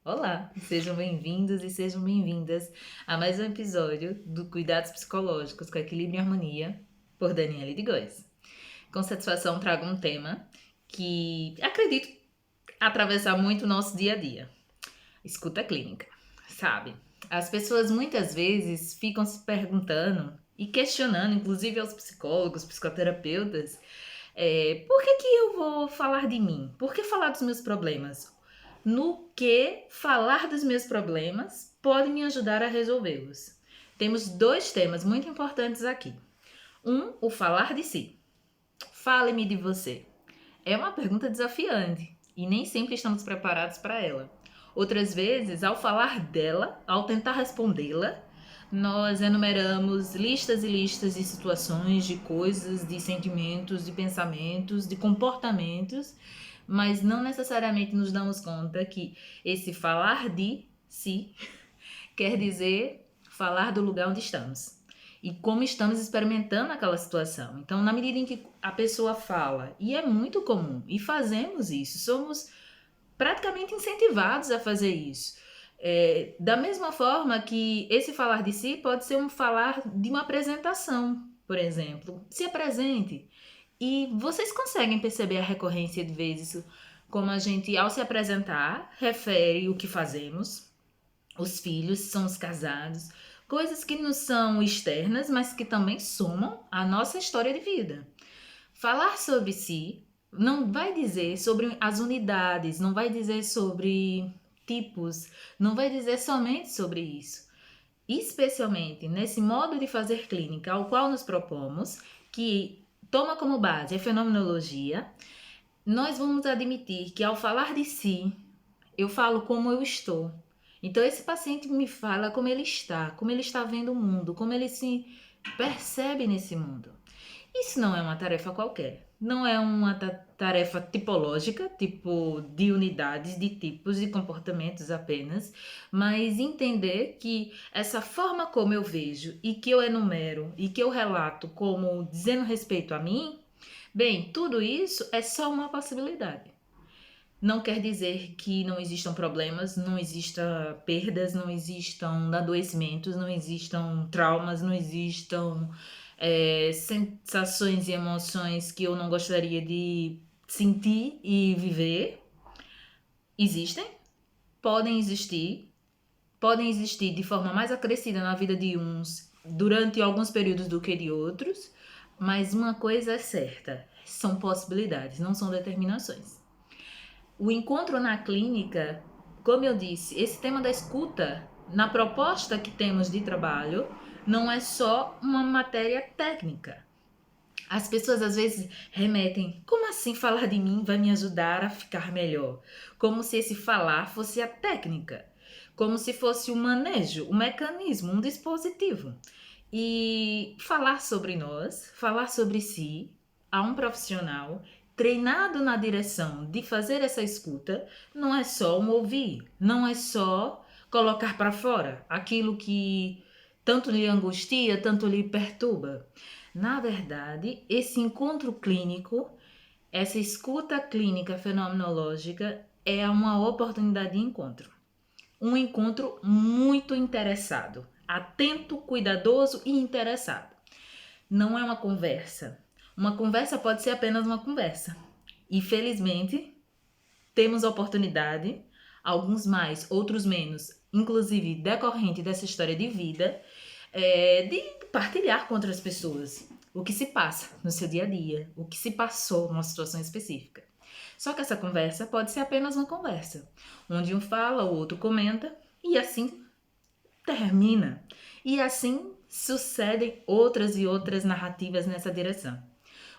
Olá, sejam bem-vindos e sejam bem-vindas a mais um episódio do Cuidados Psicológicos com Equilíbrio e Harmonia, por Daniele de Góes. Com satisfação trago um tema que acredito atravessar muito o nosso dia a dia: escuta clínica. Sabe, as pessoas muitas vezes ficam se perguntando e questionando, inclusive aos psicólogos, psicoterapeutas, por que eu vou falar de mim? Por que falar dos meus problemas? No que falar dos meus problemas pode me ajudar a resolvê-los. Temos dois temas muito importantes aqui. O falar de si. Fale-me de você. É uma pergunta desafiante e nem sempre estamos preparados para ela. Outras vezes, ao falar dela, ao tentar respondê-la, nós enumeramos listas e listas de situações, de coisas, de sentimentos, de pensamentos, de comportamentos, mas não necessariamente nos damos conta que esse falar de si quer dizer falar do lugar onde estamos e como estamos experimentando aquela situação. Então, na medida em que a pessoa fala, e é muito comum, e fazemos isso, somos praticamente incentivados a fazer isso. Da mesma forma que esse falar de si pode ser um falar de uma apresentação, por exemplo. Se apresente. E vocês conseguem perceber a recorrência de vezes como a gente, ao se apresentar, refere o que fazemos, os filhos, são os casados, coisas que nos são externas, mas que também somam a nossa história de vida. Falar sobre si não vai dizer sobre as unidades, não vai dizer sobre tipos, não vai dizer somente sobre isso. Especialmente nesse modo de fazer clínica ao qual nos propomos, que toma como base a fenomenologia, nós vamos admitir que ao falar de si, eu falo como eu estou. Então esse paciente me fala como ele está vendo o mundo, como ele se percebe nesse mundo. Isso não é uma tarefa qualquer. Não é uma tarefa tipológica, tipo de unidades, de tipos e comportamentos apenas, mas entender que essa forma como eu vejo e que eu enumero e que eu relato como dizendo respeito a mim, bem, tudo isso é só uma possibilidade. Não quer dizer que não existam problemas, não existam perdas, não existam adoecimentos, não existam traumas, não existam sensações e emoções que eu não gostaria de sentir e viver. Existem, podem existir, podem existir de forma mais acrescida na vida de uns durante alguns períodos do que de outros, mas uma coisa é certa, são possibilidades, não são determinações. O encontro na clínica, como eu disse, esse tema da escuta, na proposta que temos de trabalho, não é só uma matéria técnica. As pessoas às vezes remetem, como assim falar de mim vai me ajudar a ficar melhor? Como se esse falar fosse a técnica, como se fosse o manejo, o mecanismo, um dispositivo. E falar sobre nós, falar sobre si, a um profissional treinado na direção de fazer essa escuta, não é só um ouvir, não é só colocar para fora aquilo que tanto lhe angustia, tanto lhe perturba. Na verdade, esse encontro clínico, essa escuta clínica fenomenológica é uma oportunidade de encontro. Um encontro muito interessado, atento, cuidadoso e interessado. Não é uma conversa. Uma conversa pode ser apenas uma conversa. E felizmente, temos a oportunidade, alguns mais, outros menos, inclusive decorrente dessa história de vida, de partilhar com outras pessoas o que se passa no seu dia a dia, o que se passou numa situação específica. Só que essa conversa pode ser apenas uma conversa, onde um fala, o outro comenta e assim termina. E assim sucedem outras e outras narrativas nessa direção.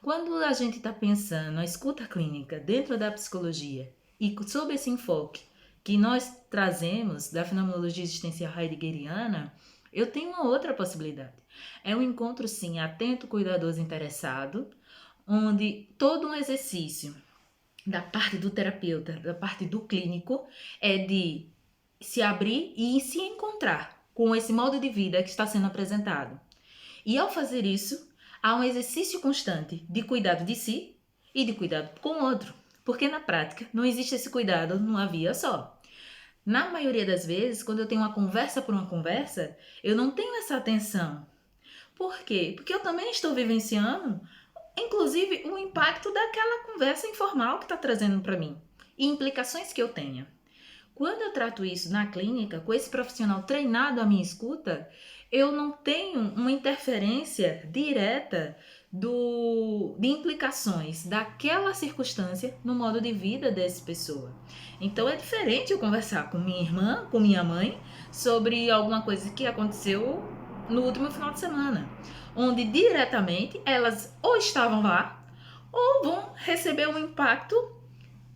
Quando a gente está pensando a escuta clínica dentro da psicologia e sob esse enfoque que nós trazemos da fenomenologia existencial heideggeriana, eu tenho uma outra possibilidade. É um encontro, sim, atento, cuidadoso, interessado, onde todo um exercício da parte do terapeuta, da parte do clínico, é de se abrir e se encontrar com esse modo de vida que está sendo apresentado. E ao fazer isso, há um exercício constante de cuidado de si e de cuidado com o outro, porque na prática não existe esse cuidado numa via só. Na maioria das vezes, quando eu tenho uma conversa por uma conversa, eu não tenho essa atenção. Por quê? Porque eu também estou vivenciando, inclusive, o impacto daquela conversa informal que está trazendo para mim e implicações que eu tenha. Quando eu trato isso na clínica, com esse profissional treinado à minha escuta, eu não tenho uma interferência direta de implicações daquela circunstância no modo de vida dessa pessoa. Então é diferente eu conversar com minha irmã, com minha mãe, sobre alguma coisa que aconteceu no último final de semana, onde diretamente elas ou estavam lá ou vão receber um impacto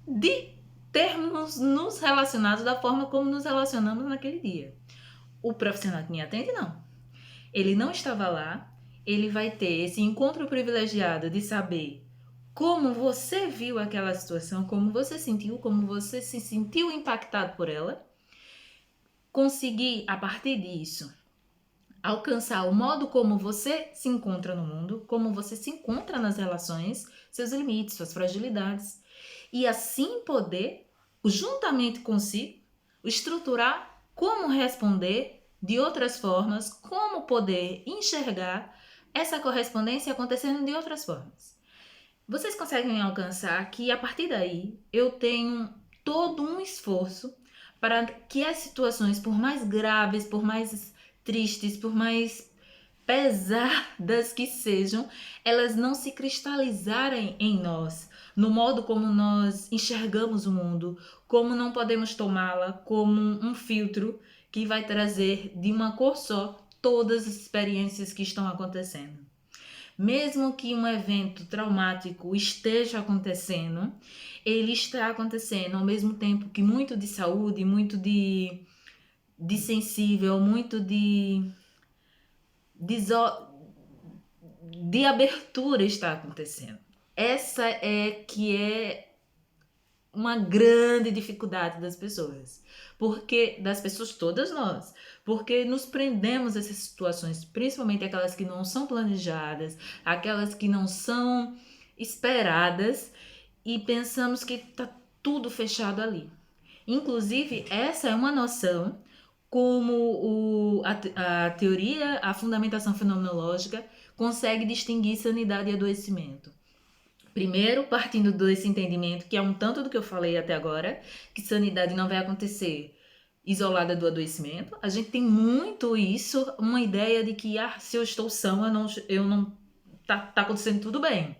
de termos nos relacionados da forma como nos relacionamos naquele dia. O profissional que me atende, não. Ele não estava lá, ele vai ter esse encontro privilegiado de saber como você viu aquela situação, como você sentiu, como você se sentiu impactado por ela, conseguir, a partir disso, alcançar o modo como você se encontra no mundo, como você se encontra nas relações, seus limites, suas fragilidades, e assim poder, juntamente consigo, estruturar como responder de outras formas, como poder enxergar essa correspondência acontecendo de outras formas. Vocês conseguem alcançar que a partir daí eu tenho todo um esforço para que as situações, por mais graves, por mais tristes, por mais pesadas que sejam, elas não se cristalizarem em nós, no modo como nós enxergamos o mundo, como não podemos tomá-la como um filtro que vai trazer de uma cor só todas as experiências que estão acontecendo. Mesmo que um evento traumático esteja acontecendo, ele está acontecendo ao mesmo tempo que muito de saúde, muito de sensível, muito de abertura está acontecendo. Essa é uma grande dificuldade das pessoas, porque das pessoas todas nós, porque nos prendemos a essas situações, principalmente aquelas que não são planejadas, aquelas que não são esperadas e pensamos que tá tudo fechado ali. Inclusive, essa é uma noção como a teoria, a fundamentação fenomenológica consegue distinguir sanidade e adoecimento. Primeiro, partindo desse entendimento, que é um tanto do que eu falei até agora, que sanidade não vai acontecer isolada do adoecimento. A gente tem muito isso, uma ideia de que se eu estou são, eu não tá acontecendo tudo bem.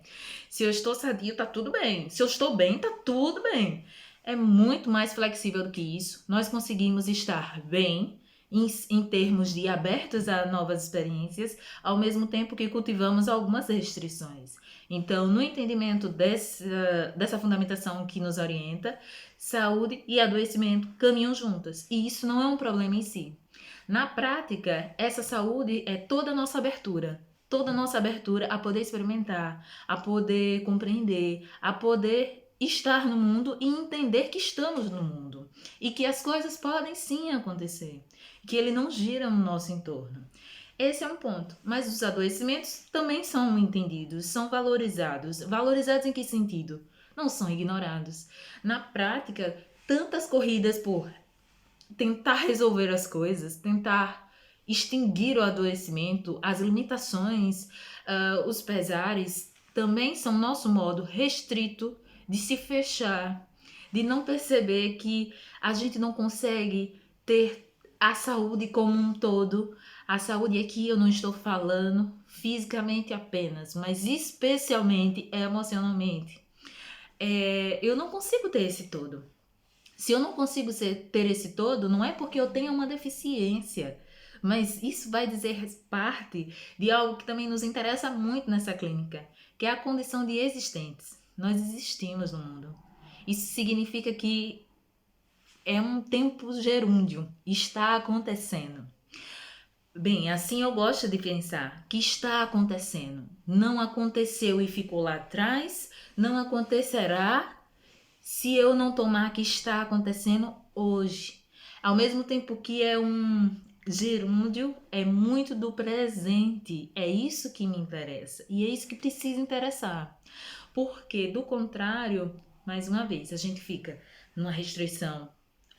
Se eu estou sadio, tá tudo bem. Se eu estou bem, tá tudo bem. É muito mais flexível do que isso. Nós conseguimos estar bem em termos de abertos a novas experiências, ao mesmo tempo que cultivamos algumas restrições. Então, no entendimento dessa fundamentação que nos orienta, saúde e adoecimento caminham juntas. E isso não é um problema em si. Na prática, essa saúde é toda a nossa abertura. Toda a nossa abertura a poder experimentar, a poder compreender, a poder estar no mundo e entender que estamos no mundo. E que as coisas podem sim acontecer. Que ele não gira no nosso entorno. Esse é um ponto. Mas os adoecimentos também são entendidos, são valorizados. Valorizados em que sentido? Não são ignorados. Na prática, tantas corridas por tentar resolver as coisas, tentar extinguir o adoecimento, as limitações, os pesares, também são nosso modo restrito de se fechar, de não perceber que a gente não consegue ter a saúde como um todo. A saúde aqui eu não estou falando fisicamente apenas, mas especialmente emocionalmente. Eu não consigo ter esse todo. Se eu não consigo ter esse todo, não é porque eu tenha uma deficiência, mas isso vai dizer parte de algo que também nos interessa muito nessa clínica, que é a condição de existentes. Nós existimos no mundo. Isso significa que é um tempo gerúndio, está acontecendo. Bem, assim eu gosto de pensar que está acontecendo. Não aconteceu e ficou lá atrás, não acontecerá se eu não tomar que está acontecendo hoje. Ao mesmo tempo que é um gerúndio, é muito do presente. É isso que me interessa e é isso que precisa interessar. Porque, do contrário, mais uma vez, a gente fica numa restrição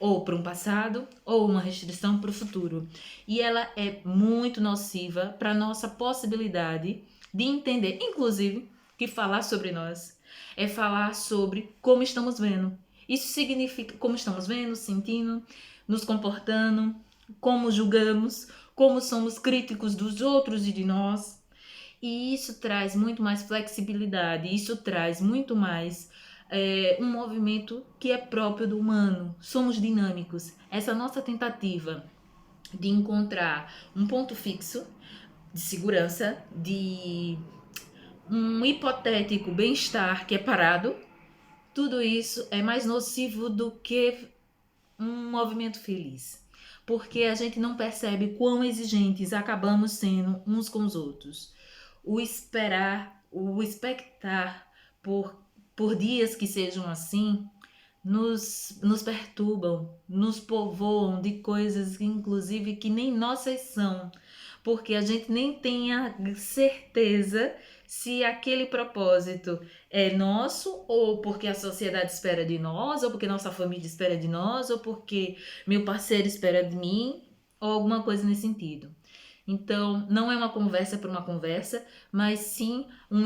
ou para um passado, ou uma restrição para o futuro. E ela é muito nociva para a nossa possibilidade de entender, inclusive, que falar sobre nós é falar sobre como estamos vendo. Isso significa como estamos vendo, sentindo, nos comportando, como julgamos, como somos críticos dos outros e de nós. E isso traz muito mais flexibilidade, isso traz muito mais um movimento que é próprio do humano. Somos dinâmicos. Essa nossa tentativa de encontrar um ponto fixo de segurança, de um hipotético bem-estar que é parado, tudo isso é mais nocivo do que um movimento feliz. Porque a gente não percebe quão exigentes acabamos sendo uns com os outros. O esperar, o expectar por dias que sejam assim, nos perturbam, nos povoam de coisas que, inclusive, que nem nossas são, porque a gente nem tem a certeza se aquele propósito é nosso, ou porque a sociedade espera de nós, ou porque nossa família espera de nós, ou porque meu parceiro espera de mim, ou alguma coisa nesse sentido. Então, não é uma conversa por uma conversa, mas sim um